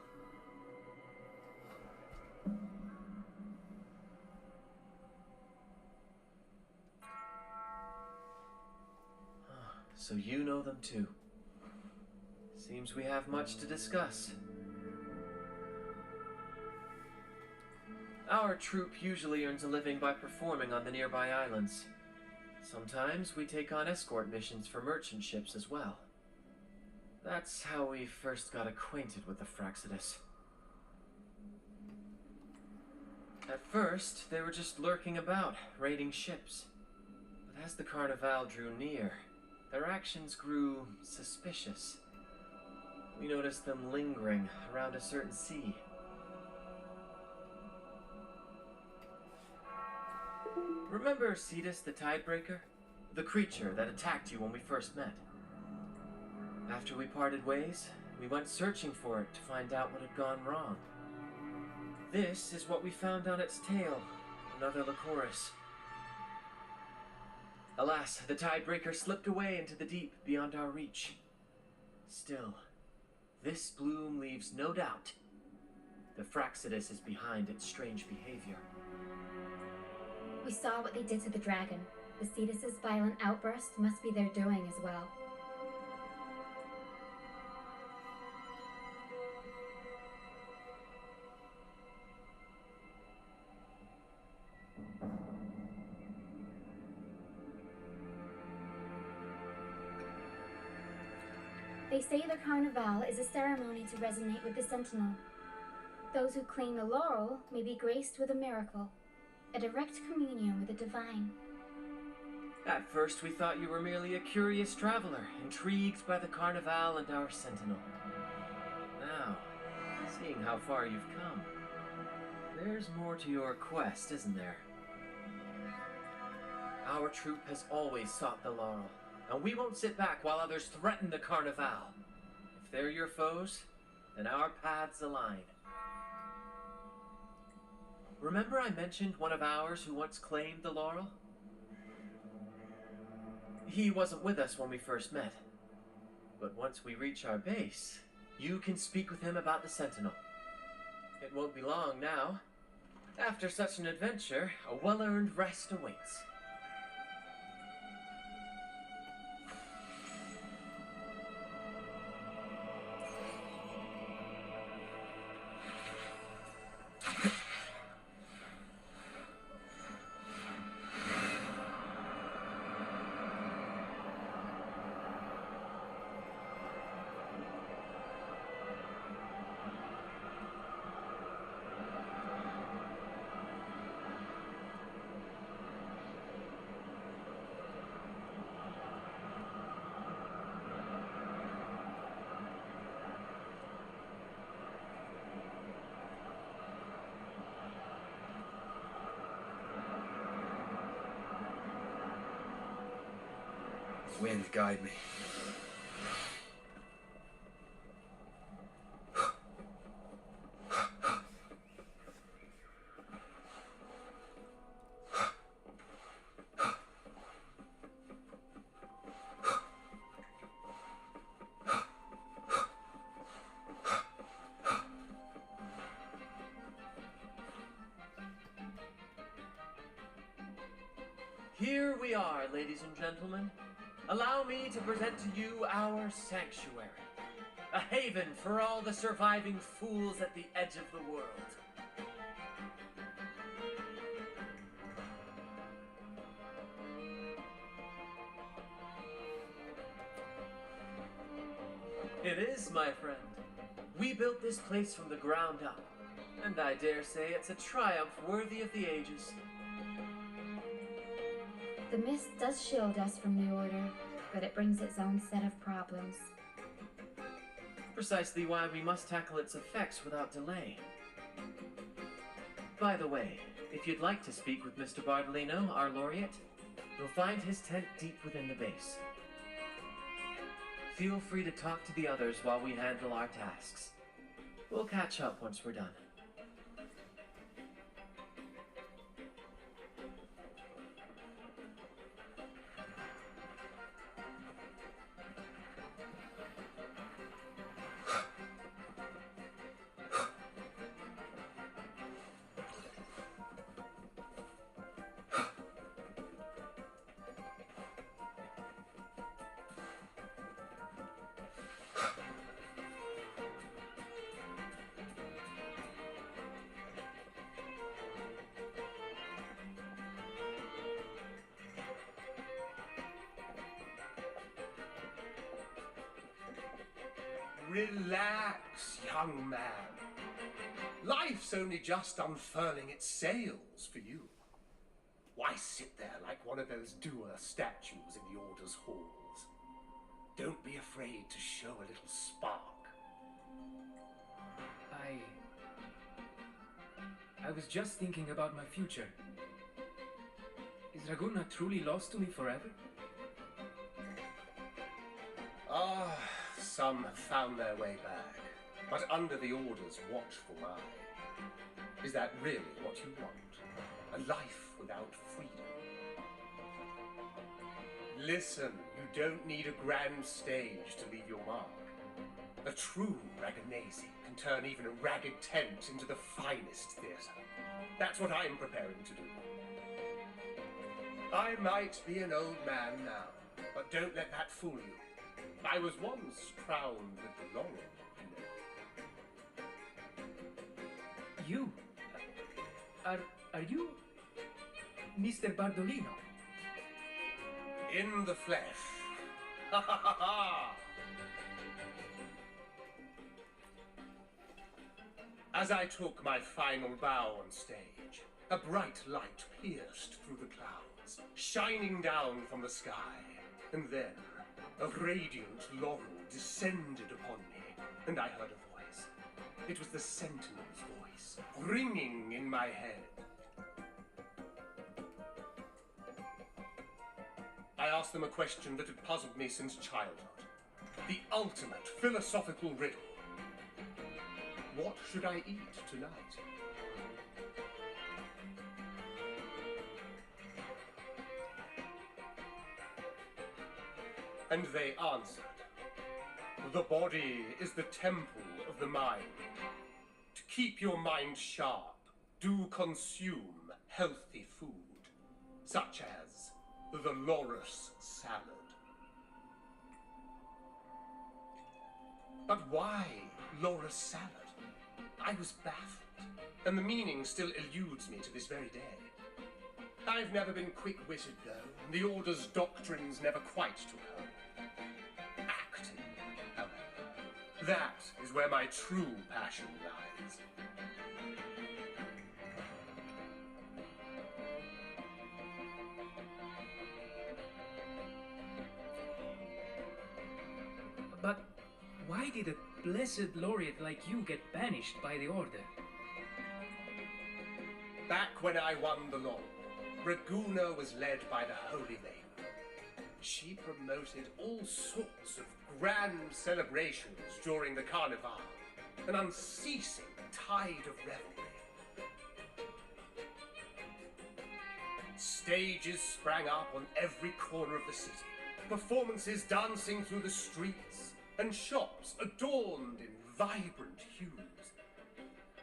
So you know them too. Seems we have much to discuss. Our troupe usually earns a living by performing on the nearby islands. Sometimes we take on escort missions for merchant ships as well. That's how we first got acquainted with the Fraxidus. At first, they were just lurking about, raiding ships. But as the Carnival drew near, their actions grew suspicious. We noticed them lingering around a certain sea. Remember Cetus the Tidebreaker? The creature that attacked you when we first met. After we parted ways, we went searching for it to find out what had gone wrong. This is what we found on its tail, another Lycoris. Alas, the Tidebreaker slipped away into the deep beyond our reach. Still, this bloom leaves no doubt. The Fraxidus is behind its strange behavior. We saw what they did to the dragon. The Cetus's violent outburst must be their doing as well. They say the Carnival is a ceremony to resonate with the Sentinel. Those who claim the laurel may be graced with a miracle, a direct communion with the divine. At first we thought you were merely a curious traveler, intrigued by the Carnival and our Sentinel. Now, seeing how far you've come, there's more to your quest, isn't there? Our troop has always sought the laurel, and we won't sit back while others threaten the Carnival. If they're your foes, then our paths align. Remember I mentioned one of ours who once claimed the laurel? He wasn't with us when we first met. But once we reach our base, you can speak with him about the Sentinel. It won't be long now. After such an adventure, a well-earned rest awaits. Wind, guide me. Here we are, ladies and gentlemen. Allow me to present to you our sanctuary, a haven for all the surviving fools at the edge of the world. It is, my friend. We built this place from the ground up, and I dare say it's a triumph worthy of the ages. The mist does shield us from the Order, but it brings its own set of problems. Precisely why we must tackle its effects without delay. By the way, if you'd like to speak with Mr. Bardolino, our laureate, you'll find his tent deep within the base. Feel free to talk to the others while we handle our tasks. We'll catch up once we're done. Relax, young man. Life's only just unfurling its sails for you. Why sit there like one of those dour statues in the Order's halls? Don't be afraid to show a little spark. I was just thinking about my future. Draguna truly lost to me forever? Ah, some have found their way back, but under the Order's watchful eye. Is that really what you want? A life without freedom? Listen, you don't need a grand stage to leave your mark. A true Raganazi can turn even a ragged tent into the finest theatre. That's what I'm preparing to do. I might be an old man now, but don't let that fool you. I was once crowned with the laurel, you know. You? Are you Mr. Bardolino? In the flesh. Ha ha ha ha! As I took my final bow on stage, a bright light pierced through the clouds, shining down from the sky, and then a radiant laurel descended upon me, and I heard a voice. It was the Sentinel's voice, ringing in my head. I asked them a question that had puzzled me since childhood. The ultimate philosophical riddle. What should I eat tonight? And they answered, the body is the temple of the mind. To keep your mind sharp, do consume healthy food, such as the Loris salad. But why Loris salad? I was baffled, and the meaning still eludes me to this very day. I've never been quick-witted, though, and the Order's doctrines never quite took hold. Acting, however, that is where my true passion lies. But why did a blessed laureate like you get banished by the Order? Back when I won the laurel, Raguna was led by the Holy Maiden. She promoted all sorts of grand celebrations during the Carnival, an unceasing tide of revelry. Stages sprang up on every corner of the city, performances dancing through the streets, and shops adorned in vibrant hues.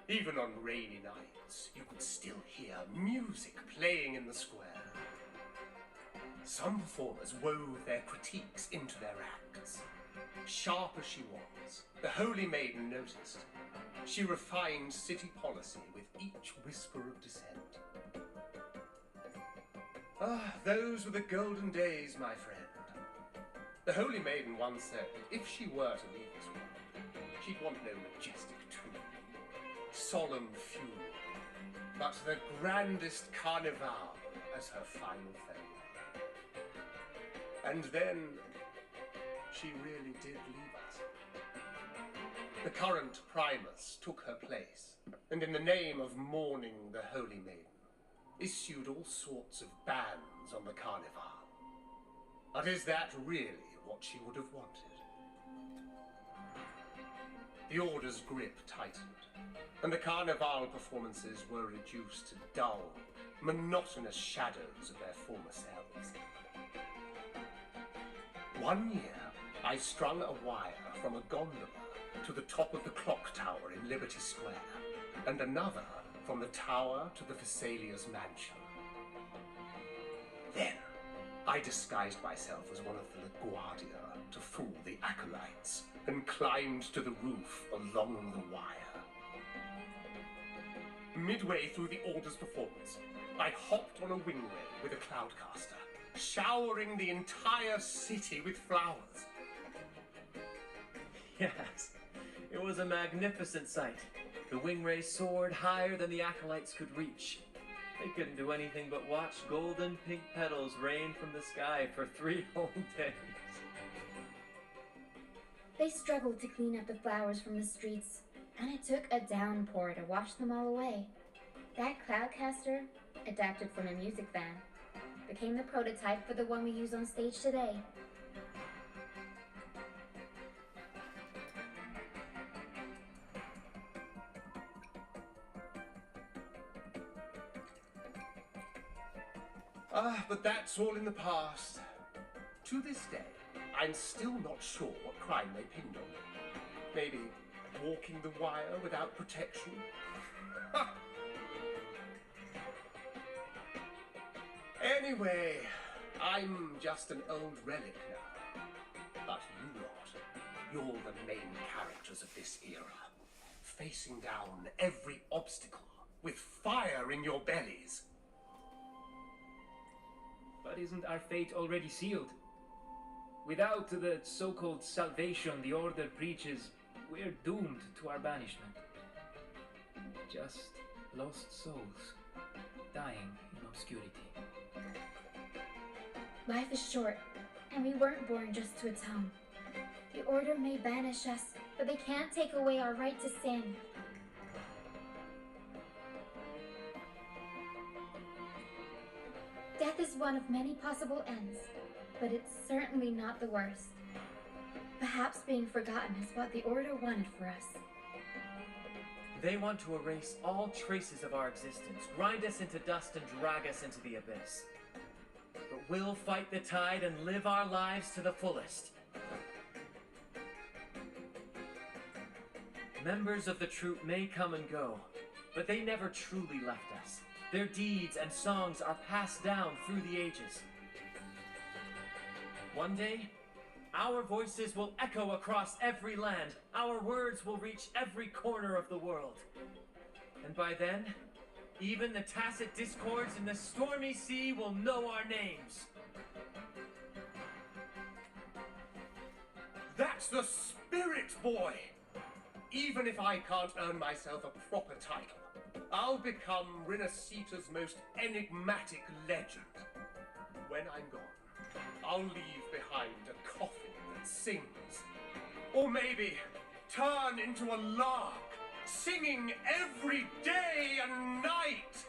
Even on rainy nights, you could still hear music playing in the square. Some performers wove their critiques into their acts. Sharp as she was, the Holy Maiden noticed. She refined city policy with each whisper of dissent. Ah, those were the golden days, my friend. The Holy Maiden once said, if she were to leave this world, she'd want no majestic tomb, solemn funeral, but the grandest carnival as her final farewell. And then, she really did leave us. The current Primus took her place, and in the name of mourning the Holy Maiden, issued all sorts of bans on the carnival. But is that really what she would have wanted? The Order's grip tightened, and the carnival performances were reduced to dull, monotonous shadows of their former selves. One year, I strung a wire from a gondola to the top of the clock tower in Liberty Square, and another from the tower to the Vesalia's mansion. Then, I disguised myself as one of the LaGuardia to fool the acolytes, and climbed to the roof along the wire. Midway through the Order's performance, I hopped on a wingway with a cloudcaster, showering the entire city with flowers. Yes, it was a magnificent sight. The wingray soared higher than the acolytes could reach. They couldn't do anything but watch golden pink petals rain from the sky for 3 whole days. They struggled to clean up the flowers from the streets, and it took a downpour to wash them all away. That cloudcaster adapted from a music van. The became the prototype for the one we use on stage today. But that's all in the past. To this day, I'm still not sure what crime they pinned on me. Maybe walking the wire without protection? Anyway, I'm just an old relic now. But you lot, you're the main characters of this era. Facing down every obstacle with fire in your bellies. But isn't our fate already sealed? Without the so-called salvation the Order preaches, we're doomed to our banishment. Just lost souls, dying in obscurity. Life is short, and we weren't born just to atone. The Order may banish us, but they can't take away our right to sin. Death is one of many possible ends, but it's certainly not the worst. Perhaps being forgotten is what the Order wanted for us. They want to erase all traces of our existence, grind us into dust and drag us into the abyss. But we'll fight the tide and live our lives to the fullest. Members of the troupe may come and go, but they never truly left us. Their deeds and songs are passed down through the ages. One day, our voices will echo across every land. Our words will reach every corner of the world. And by then, even the tacit discords in the stormy sea will know our names. That's the spirit, boy! Even if I can't earn myself a proper title, I'll become Rinasita's most enigmatic legend. When I'm gone, I'll leave behind a coffin that sings. Or maybe turn into a lark, singing every day and night.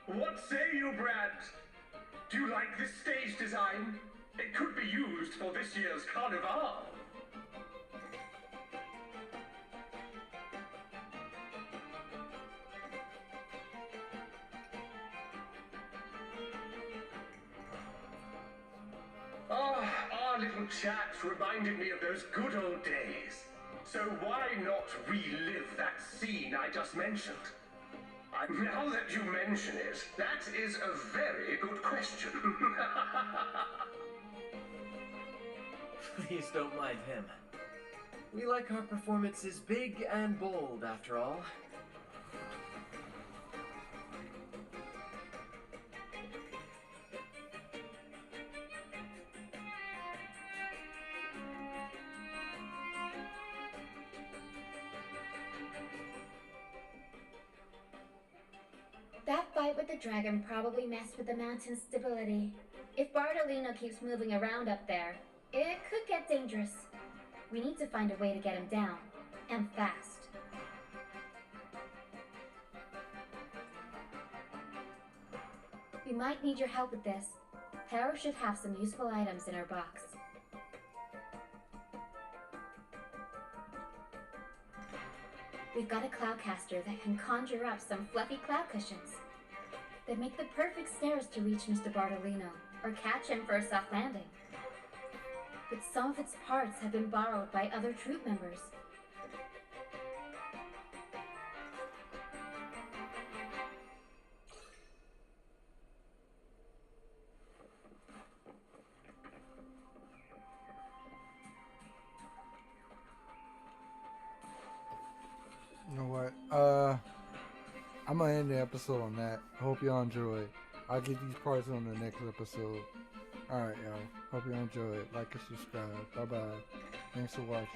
What say you, Brad? Do you like this stage design? It could be used for this year's carnival. Our little chat reminded me of those good old days. So why not relive that scene I just mentioned? Now that you mention it, that is a very good question. Please don't mind him. We like our performances big and bold, after all. That fight with the dragon probably messed with the mountain's stability. If Bartolino keeps moving around up there, it could get dangerous. We need to find a way to get him down, and fast. We might need your help with this. Pero should have some useful items in her box. We've got a cloudcaster that can conjure up some fluffy cloud cushions. They make the perfect stairs to reach Mr. Bartolino, or catch him for a soft landing. But some of its parts have been borrowed by other troupe members. You know what? I'm gonna end the episode on that. I hope y'all enjoyed. I'll get these parts on the next episode. Alright, y'all. Hope y'all enjoyed. Like and subscribe. Bye bye. Thanks for watching.